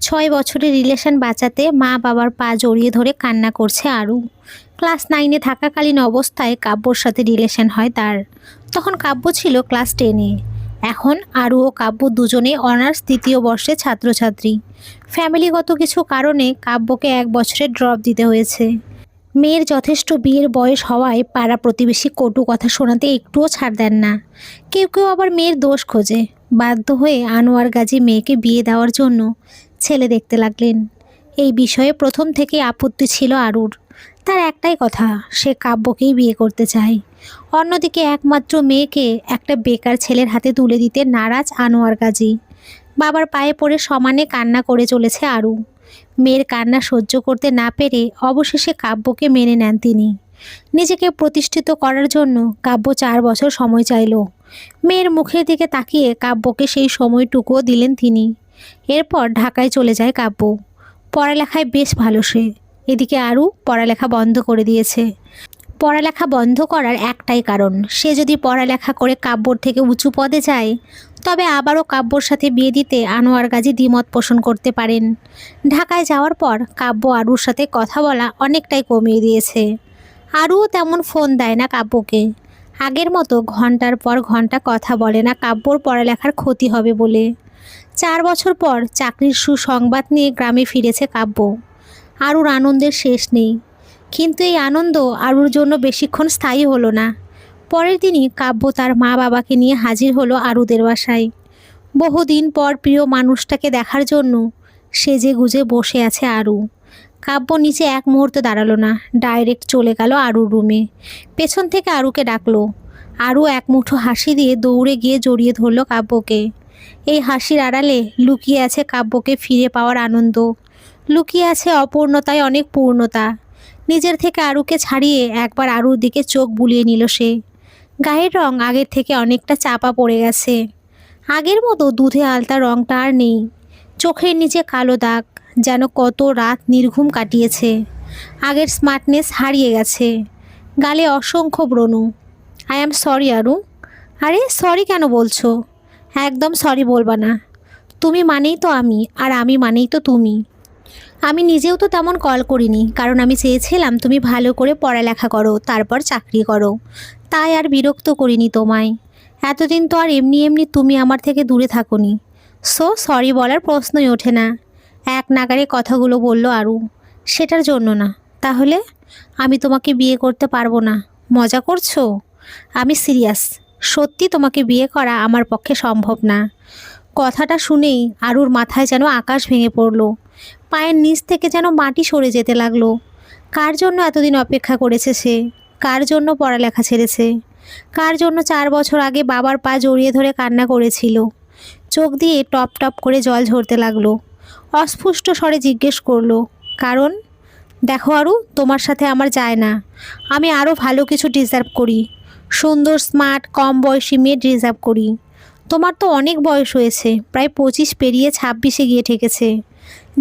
6 বছরের রিলেশন বাঁচাতে মা বাবার পা জড়িয়ে ধরে কান্না করছে আরু। ক্লাস 9-এ থাকাকালীন অবস্থায় কাব্যর সাথে রিলেশন হয় তার। তখন কাব্য ছিল ক্লাস 10-এ। এখন আরু ও কাব্য দুজনে অনার্স 3য় বর্ষের ছাত্রছাত্রী। ফ্যামিলিগত কিছু কারণে কাব্যকে 1 বছরের ড্রপ দিতে হয়েছে। মেয়ের যথেষ্ট বিয়ের বয়স হওয়ায় পাড়া প্রতিবেশী কটু কথা শোনাতে একটুও ছাড় দেন না। কেউ কেউ আবার মেয়ের দোষ খোঁজে। বাধ্য হয়ে আনোয়ার গাজী মেয়েকে বিয়ে দেওয়ার জন্য ছেলে দেখতে লাগলেন। এই বিষয়ে প্রথম থেকেই আপত্তি ছিল আরুর। তার একটাই কথা, সে কাব্যকেই বিয়ে করতে চায়। অন্যদিকে একমাত্র মেয়েকে একটা বেকার ছেলের হাতে তুলে দিতে নারাজ আনোয়ার গাজী। বাবার পায়ে পড়ে সমানে কান্না করে চলেছে আরু। মেয়ের কান্না সহ্য করতে না পেরে অবশেষে কাব্যকে মেনে নেন তিনি। নিজেকে প্রতিষ্ঠিত করার জন্য কাব্য 4 বছর সময় চাইল। মেয়ের মুখের দিকে তাকিয়ে কাব্যকে সেই সময়টুকুও দিলেন তিনি। এরপর ঢাকায় চলে যায় কাব্য। পড়ালেখায় বেশ ভালো সে। এদিকে আরু পড়ালেখা বন্ধ করে দিয়েছে। পড়ালেখা বন্ধ করার একটাই কারণ, সে যদি পড়ালেখা করে কাব্যর থেকে উঁচু পদে যায় তবে আবারও কাব্যর সাথে বিয়ে দিতে আনোয়ার গাজী দ্বিমত পোষণ করতে পারেন। ঢাকায় যাওয়ার পর কাব্য আরুর সাথে কথা বলা অনেকটাই কমিয়ে দিয়েছে। আরুও তেমন ফোন দেয় না কাব্যকে। আগের মতো ঘন্টার পর ঘন্টা কথা বলে না কাব্যর পড়ালেখার ক্ষতি হবে বলে। 4 বছর পর চাকরির সুসংবাদ নিয়ে গ্রামে ফিরেছে কাব্য। আরুর আনন্দের শেষ নেই। কিন্তু এই আনন্দ আরুর জন্য বেশিক্ষণ স্থায়ী হলো না। পরের দিনই কাব্য তার মা বাবাকে নিয়ে হাজির হলো আরুদের বাসায়। বহুদিন পর প্রিয় মানুষটাকে দেখার জন্য সেজে গুজে বসে আছে আরু। কাব্য নিচে এক মুহূর্ত দাঁড়ালো না, ডাইরেক্ট চলে গেল আরুর রুমে। পেছন থেকে আরুকে ডাকলো। আরু এক মুঠো হাসি দিয়ে দৌড়ে গিয়ে জড়িয়ে ধরল কাব্যকে। এই হাসির আড়ালে লুকিয়ে আছে কাব্যকে ফিরে পাওয়ার আনন্দ। লুকিয়ে আছে অপূর্ণতায় অনেক পূর্ণতা। নিজের থেকে আরুকে ছাড়িয়ে একবার আরুর দিকে চোখ বুলিয়ে নিল সে। গায়ের রং আগের থেকে অনেকটা চাপা পড়ে গেছে। আগের মতো দুধে আলতা রংটা আর নেই। চোখের নিচে কালো দাগ, যেন কত রাত নির্ঘুম কাটিয়েছে। আগের স্মার্টনেস হারিয়ে গেছে। গালে অসংখ্য ব্রণ। আই অ্যাম সরি আরু। আরে সরি কেন বলছো? একদম সরি বলবা না। তুমি মানেই তো আমি, আর আমি মানেই তো তুমি। আমি নিজেও তো তেমন কল করিনি, কারণ আমি চেয়েছিলাম তুমি ভালো করে পড়ালেখা করো, তারপর চাকরি করো। তাই আর বিরক্ত করিনি তোমায়। এতদিন তো আর এমনি এমনি তুমি আমার থেকে দূরে থাকোনি। সো সরি বলার প্রশ্নই ওঠে না। এক নাগাড়ে কথাগুলো বলল আরু। সেটার জন্য না। তাহলে? আমি তোমাকে বিয়ে করতে পারবো না। মজা করছো? আমি সিরিয়াস। সত্যি তোমাকে বিয়ে করা আমার পক্ষে সম্ভব না। কথাটা শুনেই আরুর মাথায় যেন আকাশ ভেঙে পড়ল। পায়ের নিচ থেকে যেন মাটি সরে যেতে লাগলো। কার জন্য এতদিন অপেক্ষা করেছে সে? কার জন্য পড়ালেখা ছেড়েছে? কার জন্য 4 বছর আগে বাবার পা জড়িয়ে ধরে কান্না করেছিল? চোখ দিয়ে টপ টপ করে জল ঝরতে লাগলো। অস্ফুষ্ট স্বরে জিজ্ঞেস করলো, কারণ? দেখো আরু, তোমার সাথে আমার যায় না। আমি আরও ভালো কিছু ডিজার্ভ করি। সুন্দর, স্মার্ট, কম বয়সী মেয়ে ডিজার্ভ করি। তোমার তো অনেক বয়স হয়েছে, প্রায় 25 পেরিয়ে 26-এ গিয়ে ঠেকেছে।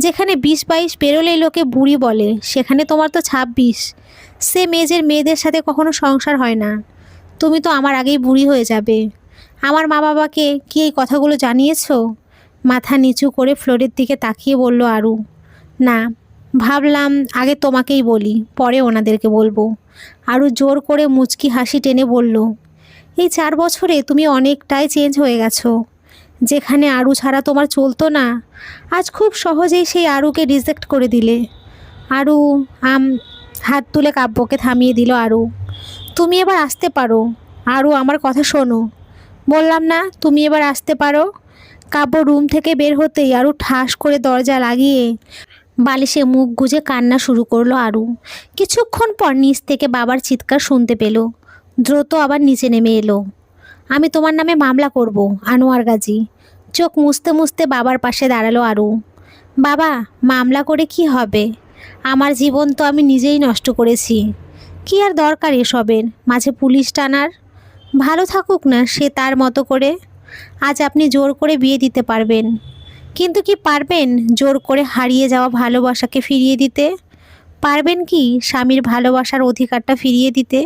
যেখানে 20-22 পেরোলেই লোকে বুড়ি বলে, সেখানে তোমার তো 26। সেম এজের মেয়েদের সাথে কখনো সংসার হয় না। তুমি তো আমার আগেই বুড়ি হয়ে যাবে। আমার মা বাবাকে কি এই কথাগুলো জানিয়েছো? মাথা নিচু করে ফ্লোরের দিকে তাকিয়ে বলল আরু। না, ভাবলাম আগে তোমাকেই বলি, পরে ওনাদেরকে বলবো। আরু জোর করে মুচকি হাসি টেনে বলল, এই 4 বছরে তুমি অনেকটাই চেঞ্জ হয়ে গেছো। যেখানে আরু ছাড়া তোমার চলতো না, আজ খুব সহজেই সেই আরুকে রিজেক্ট করে দিলে। আরু হাত তুলে কাব্যকে থামিয়ে দিল আরু। তুমি এবার আসতে পারো। আরু, আমার কথা শোনো। বললাম না তুমি এবার আসতে পারো। কাব্য রুম থেকে বের হতেই আরু ঠাস করে দরজা লাগিয়ে বালিশে মুখ গুজে কান্না শুরু করলো আরু। কিছুক্ষণ পর নিচ থেকে বাবার চিৎকার শুনতে পেল। দ্রুত আবার নিচে নেমে এলো। আমি তোমার নামে মামলা করব, আনোয়ার গাজী। চোখ মুছতে মুছতে বাবার পাশে দাঁড়ালো আরু। বাবা, মামলা করে কি হবে? আমার জীবন তো আমি নিজেই নষ্ট করেছি। কি আর দরকার এসবের মাঝে পুলিশ টানার? ভালো থাকুক না সে তার মতো করে। আজ আপনি জোর করে বিয়ে দিতে পারবেন, কিন্তু কি পারবেন জোর করে হারিয়ে যাওয়া ভালোবাসাকে ফিরিয়ে দিতে? পারবেন কি স্বামীর ভালোবাসার অধিকারটা ফিরিয়ে দিতে?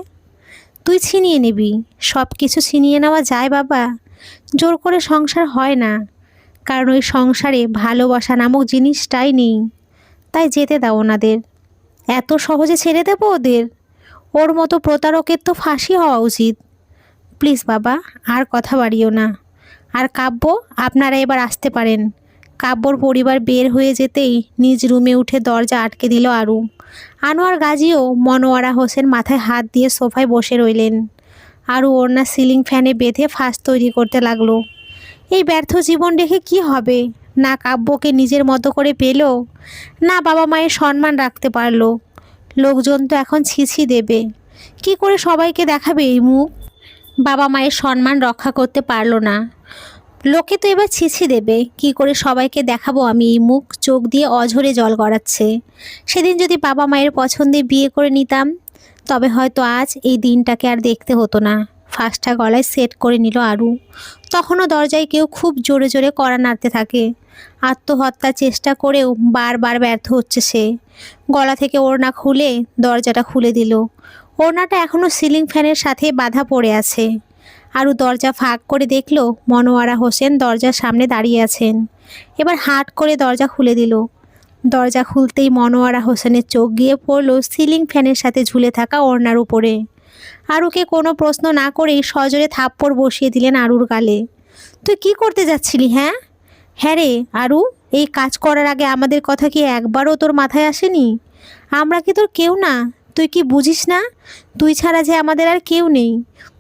তুই ছিনিয়ে নিবি? সব কিছু ছিনিয়ে নেওয়া যায় বাবা, জোর করে সংসার হয় না। কারণ ওই সংসারে ভালোবাসা নামক জিনিসটাই নেই। তাই যেতে দাও ওনাদের। এত সহজে ছেড়ে দেবো ওদের? ওর মতো প্রতারকের তো ফাঁসি হওয়া উচিত। প্লিজ বাবা, আর কথা বাড়িও না। আর কাব্য, আপনারা এবার আসতে পারেন। কাব্যর পরিবার বের হয়ে যেতেই নিজ রুমে উঠে দরজা আটকে দিল আরু। আনোয়ার গাজীও মনোয়ারা হোসেন মাথায় হাত দিয়ে সোফায় বসে রইলেন। আরু ওড়না সিলিং ফ্যানে বেঁধে ফাঁস তৈরি করতে লাগলো। এই ব্যর্থ জীবন রেখে কি হবে? না কাব্যকে নিজের মতো করে পেল, না বাবা মায়ের সম্মান রাখতে পারলো। লোকজন তো এখন ছিছি দেবে। কি করে সবাইকে দেখাবে এই মুখ? বাবা মায়ের সম্মান রক্ষা করতে পারলো না, লোকে তো এবার ছিছি দেবে। কি করে সবাইকে দেখাবো আমি এই মুখ? চোখ দিয়ে অঝরে জল গড়াচ্ছে। সেদিন যদি বাবা মায়ের পছন্দে বিয়ে করে নিতাম, তবে হয়তো আজ এই দিনটাকে আর দেখতে হতো না। ফাঁসটা গলায় সেট করে নিল আরু। তখনও দরজায় কেউ খুব জোরে জোরে কড়া নাড়তে থাকে। আত্মহত্যার চেষ্টা করেও বারবার ব্যর্থ হচ্ছে সে। গলা থেকে ওড়না খুলে দরজাটা খুলে দিল। ওড়নাটা এখনও সিলিং ফ্যানের সাথে বাঁধা পড়ে আছে। আরু দরজা ফাঁক করে দেখল মনোয়ারা হোসেন দরজার সামনে দাঁড়িয়ে আছেন। এবার হাট করে দরজা খুলে দিল। দরজা খুলতেই মনোয়ারা হোসেনের চোখ গিয়ে পড়ল সিলিং ফ্যানের সাথে ঝুলে থাকা ওড়নার উপরে। আরুকে কোনো প্রশ্ন না করেই সজোরে থাপ্পড় বসিয়ে দিলেন আরুর গালে। তুই কি করতে যাচ্ছিলি? হ্যাঁ হ্যাঁ রে আরু, এই কাজ করার আগে আমাদের কথা কি একবারও তোর মাথায় আসেনি? আমরা কি তোর কেউ না? তুই কি বুঝিস না তুই ছাড়া যে আমাদের আর কেউ নেই?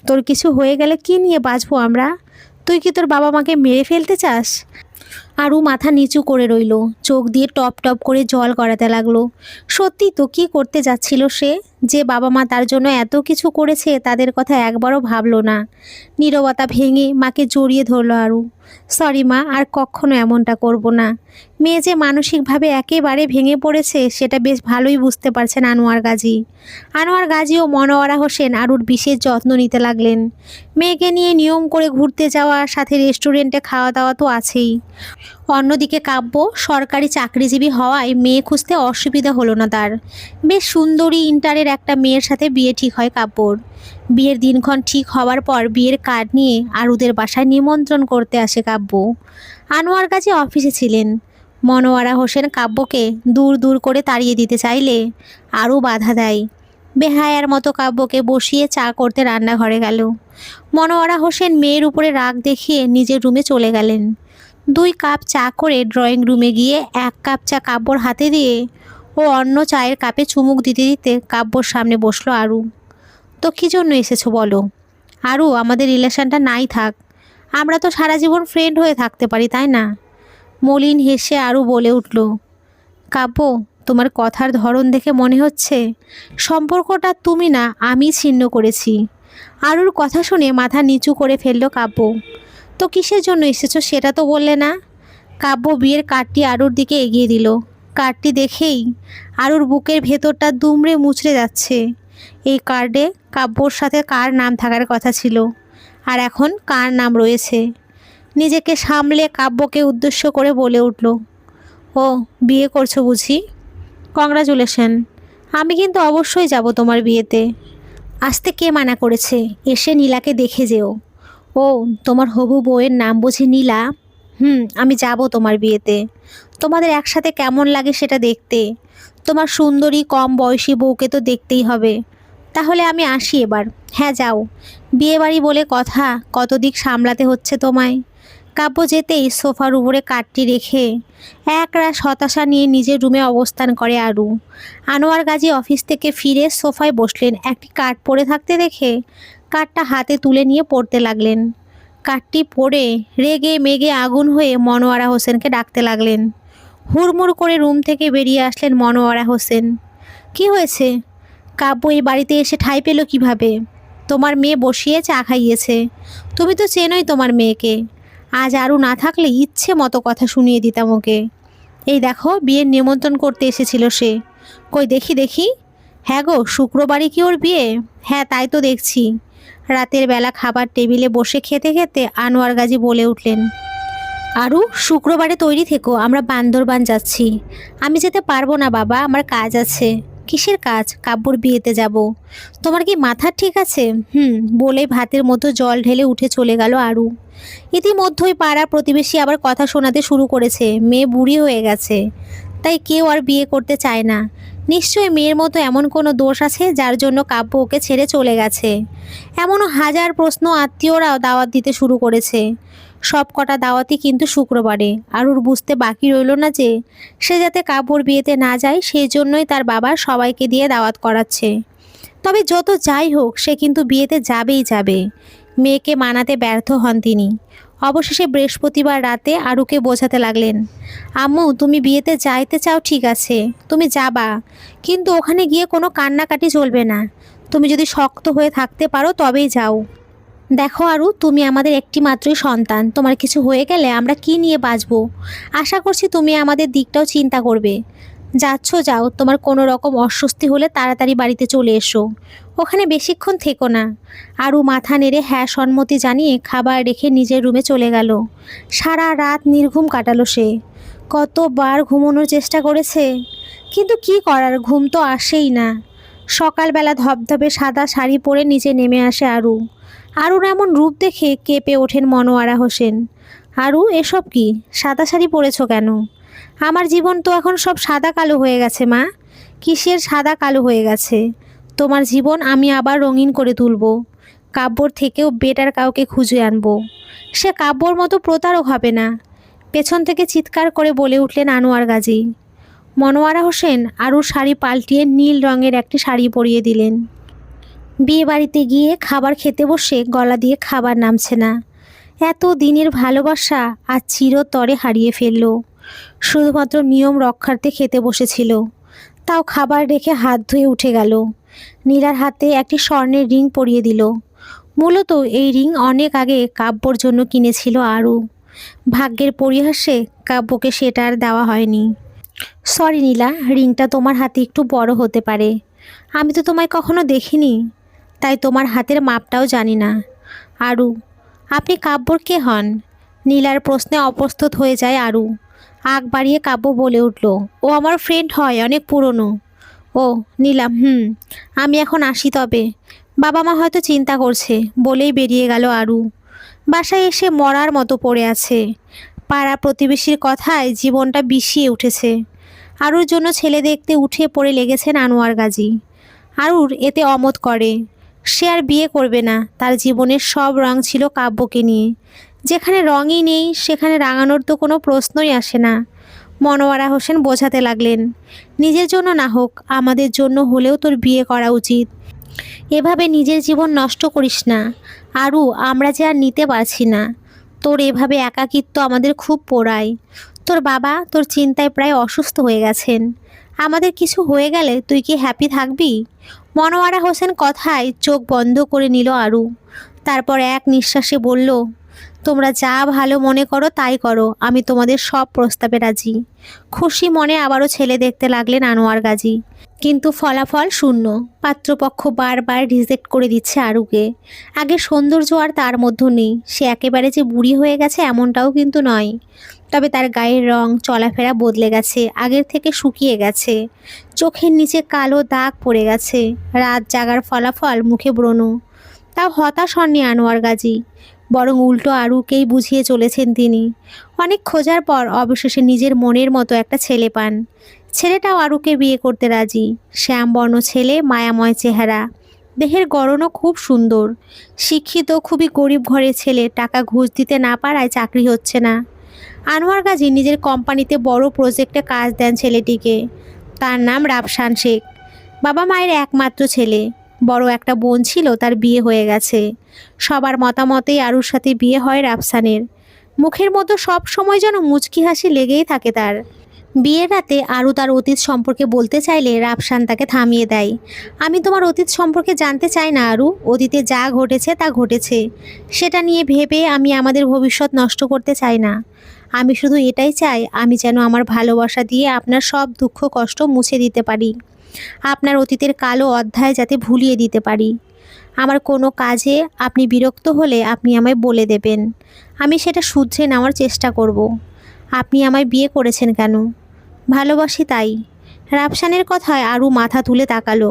তোর কিছু হয়ে গেলে কি নিয়ে বাঁচবো আমরা? তুই কি তোর বাবা মাকে মেরে ফেলতে চাস? আরু মাথা নিচু করে রইল, চোখ দিয়ে টপ টপ করে জল গড়াতে লাগলো। সত্যি তো, কি করতে যাচ্ছিল সে? যে বাবা মা তার জন্য এত কিছু করেছে তাদের কথা একবারও ভাবলো না। নীরবতা ভেঙে মাকে জড়িয়ে ধরলো আরু। সরি মা, আর কখনো এমনটা করব না। মেয়ে যে মানসিকভাবে একেবারে ভেঙে পড়েছে সেটা বেশ ভালোই বুঝতে পারছেন আনোয়ার গাজী। আনোয়ার গাজী ও মনোয়ারা হোসেন আরুর বিশেষ যত্ন নিতে লাগলেন। মেয়েকে নিয়ে নিয়ম করে ঘুরতে যাওয়া, সাথে রেস্টুরেন্টে খাওয়া দাওয়া তো আছেই। অন্যদিকে কাব্য সরকারি চাকরিজীবী হওয়ায় মেয়ে খুঁজতে অসুবিধা হলো না তার। বেশ সুন্দরী ইন্টারের একটা মেয়ের সাথে বিয়ে ঠিক হয় কাব্যর। বিয়ের দিনক্ষণ ঠিক হওয়ার পর বিয়ের কার্ড নিয়ে আরুদের বাসায় নিমন্ত্রণ করতে আসে কাব্য। আনোয়ার গাজী অফিসে ছিলেন। মনোয়ারা হোসেন কাব্যকে দূর দূর করে তাড়িয়ে দিতে চাইলে আরু বাধা দেয়। বেহায়ার মতো কাব্যকে বসিয়ে চা করতে রান্নাঘরে গেল। মনোয়ারা হোসেন মেয়ের উপরে রাগ দেখিয়ে নিজের রুমে চলে গেলেন। 2 কাপ চা করে ড্রয়িং রুমে গিয়ে 1 কাপ চা কাব্যর হাতে দিয়ে ও অন্য চায়ের কাপে চুমুক দিতে দিতে কাব্যর সামনে বসলো আরু। তো কী জন্য এসেছো বলো? আরু, আমাদের রিলেশনটা নাই থাক, আমরা তো সারা জীবন ফ্রেন্ড হয়ে থাকতে পারি, তাই না? মলিন হেসে আরু বলে উঠল, কাব্য, তোমার কথার ধরন দেখে মনে হচ্ছে সম্পর্কটা তুমি না আমি ছিন্ন করেছি। আরুর কথা শুনে মাথা নিচু করে ফেলল কাব্য। তো কিসের জন্য এসেছো সেটা তো বললে না? কাব্য বিয়ের কার্ডটি আরুর দিকে এগিয়ে দিল। কার্ডটি দেখেই আরুর বুকের ভেতরটা দুমড়ে মুচড়ে যাচ্ছে। এই কার্ডে কাব্যর সাথে কার নাম থাকার কথা ছিল, আর এখন কার নাম রয়েছে? নিজেকে সামলে কাব্যকে উদ্দেশ্য করে বলে উঠল, ও বিয়ে করছো বুঝি? কংগ্রাচুলেশন। আমি কিন্তু অবশ্যই যাব তোমার বিয়েতে। আসতে কে মানা করেছে? এসে নীলাকে দেখে যেও। ও, তোমার হবু বউয়ের নাম বুঝি নীলা? আমি যাব তোমার বিয়েতে। তোমাদের একসাথে কেমন লাগে সেটা দেখতে। তোমার সুন্দরী কম বয়সী বউকে তো দেখতেই হবে। তাহলে আমি আসি এবার। হ্যাঁ যাও, বিয়েবাড়ি বলে কথা, কত দিক সামলাতে হচ্ছে তোমায়। কাব্য যেতেই সোফার উপরে কার্ডটি রেখে একরাশ হতাশা নিয়ে নিজের রুমে অবস্থান করে আরু। আনোয়ার গাজী অফিস থেকে ফিরে সোফায় বসলেন। একটি কার্ড পড়ে থাকতে দেখে কার্ডটা হাতে তুলে নিয়ে পড়তে লাগলেন। কার্ডটি পড়ে রেগে মেগে আগুন হয়ে মনোয়ারা হোসেনকে ডাকতে লাগলেন। হুড়মুড় করে রুম থেকে বেরিয়ে আসলেন মনোয়ারা হোসেন। কি হয়েছে? কাব্য এই বাড়িতে এসে ঠাঁই পেল কিভাবে? তোমার মেয়ে বসিয়ে চা খাইয়েছে। তুমি তো চেনোই তোমার মেয়েকে। আজ আরু না থাকলে ইচ্ছে মতো কথা শুনিয়ে দিতাম ওকে। এই দেখো, বিয়ের নিমন্ত্রণ করতে এসেছিল সে। কই দেখি দেখি। হ্যাঁ গো, শুক্রবারই কি ওর বিয়ে? হ্যাঁ তাই তো দেখছি। রাতের বেলা খাবার টেবিলে বসে খেতে খেতে আনোয়ার গাজী বলে উঠলেন, আরু, শুক্রবারে তৈরি থেকো, আমরা বান্দরবান যাচ্ছি। আমি যেতে পারবো না বাবা, আমার কাজ আছে। কিসের কাজ? কাব্যর বিয়েতে যাব। তোমার কি মাথা ঠিক আছে? বলে ভাতের মতো জল ঢেলে উঠে চলে গেল আরু। ইতিমধ্যেই পাড়া প্রতিবেশী আবার কথা শোনাতে শুরু করেছে, মেয়ে বুড়ি হয়ে গেছে, তাই কেউ আর বিয়ে করতে চায় না। নিশ্চয়ই মেয়ের মতো এমন কোনো দোষ আছে যার জন্য কাব্য ওকে ছেড়ে চলে গেছে। এমনও হাজার প্রশ্ন আত্মীয়রাও দাওয়াত দিতে শুরু করেছে। সব কটা দাওয়াতই কিন্তু শুক্রবারে। আরুর বুঝতে বাকি রইল না যে সে যাতে কাব্যর বিয়েতে না যায় সেই জন্যই তার বাবা সবাইকে দিয়ে দাওয়াত করাচ্ছে। তবে যত যাই হোক সে কিন্তু বিয়েতে যাবেই যাবে। মেয়েকে মানাতে ব্যর্থ হন তিনি। অবশেষে বৃহস্পতিবার রাতে আরুকে বোঝাতে লাগলেন, আম্মু তুমি বিয়েতে যাইতে চাও ঠিক আছে, তুমি যাবা, কিন্তু ওখানে গিয়ে কোনো কান্নাকাটি চলবে না। তুমি যদি শক্ত হয়ে থাকতে পারো তবেই যাও। দেখো আরু, তুমি আমাদের একটি মাত্রই সন্তান, তোমার কিছু হয়ে গেলে আমরা কি নিয়ে বাঁচবো? আশা করছি তুমি আমাদের দিকটাও চিন্তা করবে। যাচ্ছ যাও, তোমার কোনো রকম অস্বস্তি হলে তাড়াতাড়ি বাড়িতে চলে এসো, ওখানে বেশিক্ষণ থেকো না। আরু মাথা নেড়ে হ্যাঁ সম্মতি জানিয়ে খাবার রেখে নিজের রুমে চলে গেল। সারা রাত নির্ঘুম কাটালো সে। কতবার ঘুমানোর চেষ্টা করেছে, কিন্তু কি করার, ঘুম তো আসেই না। সকালবেলা ধবধবে সাদা শাড়ি পরে নিচে নেমে আসে আরু। আরুর এমন রূপ দেখে কেঁপে ওঠেন মনোয়ারা হোসেন। আরু, এসব কি, সাদা শাড়ি পরেছো কেন? আমার জীবন তো এখন সব সাদা কালো হয়ে গেছে মা। কিসের সাদা কালো হয়ে গেছে? তোমার জীবন আমি আবার রঙিন করে তুলব। কাব্যর থেকেও বেটার কাউকে খুঁজে আনবো। সে কাব্যর মতো প্রতারক হবে না। পেছন থেকে চিৎকার করে বলে উঠলেন আনোয়ার গাজী। মনোয়ারা হোসেন আরুর শাড়ি পাল্টিয়ে নীল রঙের একটি শাড়ি পরিয়ে দিলেন। বিয়ে বাড়িতে গিয়ে খাবার খেতে বসে গলা দিয়ে খাবার নামছে না। এত দিনের ভালোবাসা আজ চিরতরে হারিয়ে ফেলল। শুধুমাত্র নিয়ম রক্ষার্থে খেতে বসেছিল, তাও খাবার রেখে হাত ধুয়ে উঠে গেল। নীলার হাতে একটি স্বর্ণের রিং পরিয়ে দিল। মূলত এই রিং অনেক আগে কাব্যর জন্য কিনেছিল আরু। ভাগ্যের পরিহাসে কাব্যকে সেটা আর দেওয়া হয়নি। সরি নীলা, রিংটা তোমার হাতে একটু বড় হতে পারে। আমি তো তোমায় কখনো দেখিনি, তাই তোমার হাতের মাপটাও জানি না। আরু, আপনি কাব্যর কে হন? নীলার প্রশ্নে অপ্রস্তুত হয়ে যায় আরু। আগ বাড়িয়ে কাব্য বলে উঠল, ও আমার ফ্রেন্ড হয়, অনেক পুরনো। ও নীলাম, আমি এখন আসি তবে। বাবা মা হয়তো চিন্তা করছে, বলেই বেরিয়ে গেল আরু। বাসায় এসে মরার মতো পড়ে আছে। পাড়া প্রতিবেশীর কথায় জীবনটা বিষিয়ে উঠেছে। আরুর জন্য ছেলে দেখতে উঠে পড়ে লেগেছেন আনোয়ার গাজী। আরুর এতে অমত করে। সে আর বিয়ে করবে না। তার জীবনের সব রং ছিল কাব্যকে নিয়ে। যেখানে রঙই নেই সেখানে রাঙানোর তো কোনো প্রশ্নই আসে না। মনোয়ারা হোসেন বোঝাতে লাগলেন, নিজের জন্য না হোক, আমাদের জন্য হলেও তোর বিয়ে করা উচিত। এভাবে নিজের জীবন নষ্ট করিস না আরু, আমরা যে আর নিতে পারছি না। তোর এভাবে একাকিত্ব আমাদের খুব পোড়ায়। তোর বাবা তোর চিন্তায় প্রায় অসুস্থ হয়ে গেছেন। আমাদের কিছু হয়ে গেলে তুই কি হ্যাপি থাকবি? মনোয়ারা হোসেন কথায় চোখ বন্ধ করে নিল আরু। তারপর এক নিঃশ্বাসে বলল, তোমরা যা ভালো মনে করো তাই করো, আমি তোমাদের সব প্রস্তাবে রাজি। খুশি মনে আবারও ছেলে দেখতে লাগলেন আনোয়ার গাজী। কিন্তু ফলাফল শূন্য। পাত্রপক্ষ বারবার রিজেক্ট করে দিচ্ছে আরুকে। আগে সৌন্দর্য আর তার মধ্যে নেই। সে একেবারে যে বুড়ি হয়ে গেছে এমনটাও কিন্তু নয়। তবে তার গায়ের রং, চলাফেরা বদলে গেছে, আগের থেকে শুকিয়ে গেছে। চোখের নিচে কালো দাগ পড়ে গেছে। রাত জাগার ফলাফল মুখে ব্রণ। তাও হতাশ হননি আনোয়ার গাজী, বরং উল্টো আরুকেই বুঝিয়ে চলেছেন তিনি। অনেক খোঁজার পর অবশেষে নিজের মনের মতো একটা ছেলে পান। ছেলেটাও আরুকে বিয়ে করতে রাজি। শ্যামবর্ণ ছেলে, মায়াময় চেহারা, দেহের গড়নও খুব সুন্দর। শিক্ষিত, খুবই গরিব ঘরের ছেলে, টাকা ঘুষ দিতে না পারায় চাকরি হচ্ছে না। আনোয়ার গাজী নিজের কোম্পানিতে বড় প্রজেক্টে কাজ দেন ছেলেটিকে। তার নাম রাফসান শেখ। বাবা মায়ের একমাত্র ছেলে। বড় একটা বোন ছিল, তার বিয়ে হয়ে গেছে। সবার মতামতেই আরুর সাথে বিয়ে হয় রাফসানের। মুখের মতো সব সময় যেন মুচকি হাসি লেগেই থাকে তার। বিয়ের রাতে আরু তার অতীত সম্পর্কে বলতে চাইলে রাফসান তাকে থামিয়ে দেয়। আমি তোমার অতীত সম্পর্কে জানতে চাই না আরু। অতীতে যা ঘটেছে তা ঘটেছে। সেটা নিয়ে ভেবে আমি আমাদের ভবিষ্যৎ নষ্ট করতে চাই না। আমি শুধু এটাই চাই, আমি যেন আমার ভালোবাসা দিয়ে আপনার সব দুঃখ কষ্ট মুছে দিতে পারি। আপনার অতীতের কালো অধ্যায় যাতে ভুলিয়ে দিতে পারি। আমার কোনো কাজে আপনি বিরক্ত হলে আপনি আমায় বলে দেবেন। আমি সেটা শুধরে নেওয়ার চেষ্টা করব। আপনি আমায় বিয়ে করেছেন কেন? ভালোবাসি তাই। রাফসানের কথায় আরু মাথা তুলে তাকালো।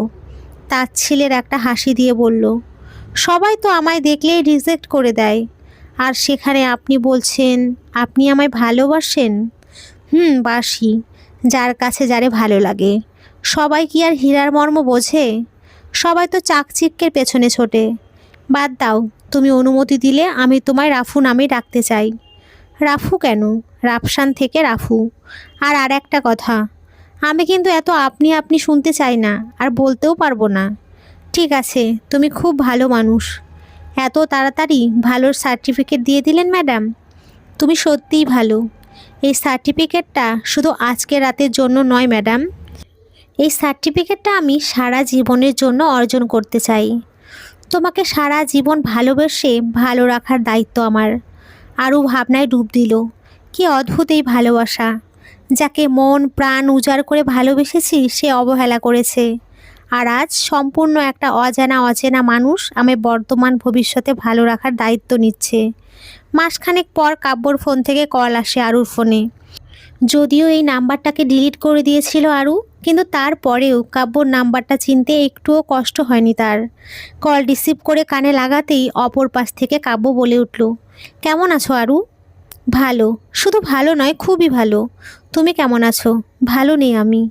তার ছেলের একটা হাসি দিয়ে বলল, সবাই তো আমায় দেখলেই রিজেক্ট করে দেয়। আর সেখানে আপনি বলছেন আপনি আমায় ভালোবাসেন। বাসি, যার কাছে যারে ভালো লাগে। সবাই কি আর হীরার মর্ম বোঝে? সবাই তো চাকচিক্যের পেছনে ছোটে। বাদ দাও, তুমি অনুমতি দিলে আমি তোমায় রাফু নামেই ডাকতে চাই। রাফু কেন? রাফসান থেকে রাফু। আর একটা কথা, আমি কিন্তু এত আপনি আপনি শুনতে চাই না, আর বলতেও পারবো না। ঠিক আছে, তুমি খুব ভালো মানুষ। এত তাড়াতাড়ি ভালোর সার্টিফিকেট দিয়ে দিলেন ম্যাডাম। তুমি সত্যিই ভালো। এই সার্টিফিকেটটা শুধু আজকে রাতের জন্য নয় ম্যাডাম, এই সার্টিফিকেটটা আমি সারা জীবনের জন্য অর্জন করতে চাই। তোমাকে সারা জীবন ভালোবেসে ভালো রাখার দায়িত্ব আমার। আরও ভাবনায় ডুব দিল। কি অদ্ভুত এই ভালোবাসা! যাকে মন প্রাণ উজাড় করে ভালোবেসেছি সে অবহেলা করেছে। আর আজ সম্পূর্ণ একটা অচেনা মানুষ আমি বর্তমান ভবিষ্যতে ভালো রাখার দায়িত্ব নিচ্ছে। মাসখানেক পর কাব্যর ফোন থেকে কল আসে আরুর ফোনে। যদিও এই নাম্বারটাকে ডিলিট করে দিয়েছিল আরু, কিন্তু তারপরেও কাব্যর নাম্বারটা চিনতে একটুও কষ্ট হয়নি তার। কল রিসিভ করে কানে লাগাতেই অপর পাশ থেকে কাব্য বলে উঠল, কেমন আছো আরু? ভালো, শুধু ভালো নয়, খুবই ভালো। তুমি কেমন আছো? ভালো নেই আমি।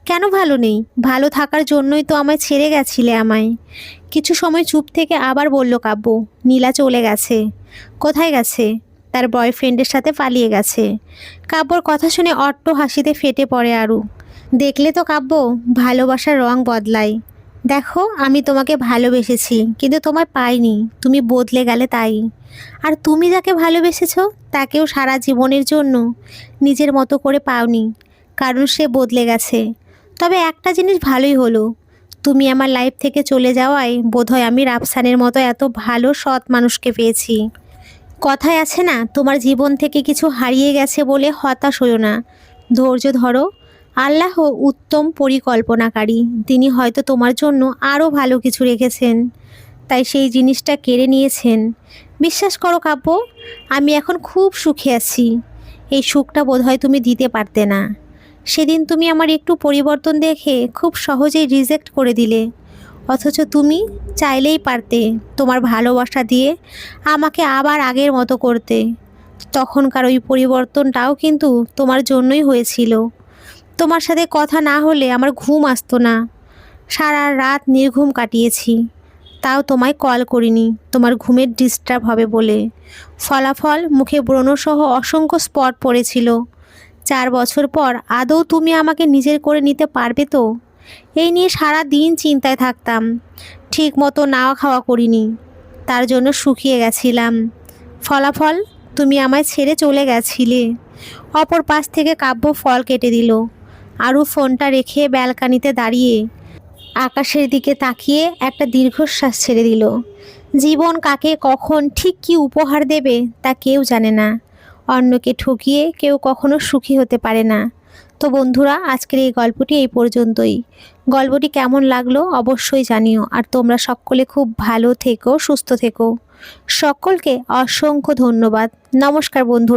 কেন ভালো নেই? ভালো থাকার জন্যই তো আমায় ছেড়ে গেছিলে আমায়। কিছু সময় চুপ থেকে আবার বলল কাব্য, নীলা চলে গেছে। কোথায় গেছে? তার বয়ফ্রেন্ডের সাথে পালিয়ে গেছে। কাব্যর কথা শুনে অট্ট হাসিতে ফেটে পড়ে আরু। দেখলে তো কাব্য, ভালোবাসার রং বদলায়। দেখো, আমি তোমাকে ভালোবেসেছি কিন্তু তোমায় পাইনি, তুমি বদলে গেলে তাই। আর তুমি যাকে ভালোবেসেছো তাকেও সারা জীবনের জন্য নিজের মতো করে পাওনি, কারণ সে বদলে গেছে। তবে একটা জিনিস ভালোই হলো, তুমি আমার লাইফ থেকে চলে যাওয়ায় বোধহয় আমি রাফসানের মতো এত ভালো সৎ মানুষকে পেয়েছি। কথায় আছে না, তোমার জীবন থেকে কিছু হারিয়ে গেছে বলে হতাশ হইও না, ধৈর্য ধরো। আল্লাহ উত্তম পরিকল্পনাকারী, তিনি হয়তো তোমার জন্য আরও ভালো কিছু রেখেছেন, তাই সেই জিনিসটা কেড়ে নিয়েছেন। বিশ্বাস করো কাব্য, আমি এখন খুব সুখে আছি। এই সুখটা বোধহয় তুমি দিতে পারতে না। সেদিন তুমি আমার একটু পরিবর্তন দেখে খুব সহজেই রিজেক্ট করে দিলে, অথচ তুমি চাইলেই পারতে তোমার ভালোবাসা দিয়ে আমাকে আবার আগের মতো করতে। তখনকার ওই পরিবর্তনটাও কিন্তু তোমার জন্যই হয়েছিল। তোমার সাথে কথা না হলে আমার ঘুম আসতো না, সারা রাত নির্ঘুম কাটিয়েছি। তাও তোমায় কল করিনি তোমার ঘুমের ডিস্টার্ব হবে বলে। ফলাফল, মুখে ব্রণসহ অসংখ্য স্পট পড়েছিল। 4 বছর পর আদৌ তুমি আমাকে নিজের করে নিতে পারবে তো? এই নিয়ে সারা দিন চিন্তায় থাকতাম। ঠিক মতো নাওয়া খাওয়া করিনি, তার জন্য শুকিয়ে গেছিলাম। ফলাফল, তুমি আমায় ছেড়ে চলে গেছিলে। অপর পাশ থেকে কাব্য ফল কেটে দিল। আরও ফোনটা রেখে ব্যালকানিতে দাঁড়িয়ে আকাশের দিকে তাকিয়ে একটা দীর্ঘশ্বাস ছেড়ে দিল। জীবন কাকে কখন ঠিক কী উপহার দেবে তা কেউ জানে না। অন্যকে ঠকিয়ে কেউ কখনো সুখী হতে পারে না। তো বন্ধুরা, আজকের এই গল্পটি এই পর্যন্তই। গল্পটি কেমন লাগলো অবশ্যই জানিও। আর তোমরা সকলে খুব ভালো থেকো, সুস্থ থেকো। সকলকে অসংখ্য ধন্যবাদ। নমস্কার বন্ধুরা।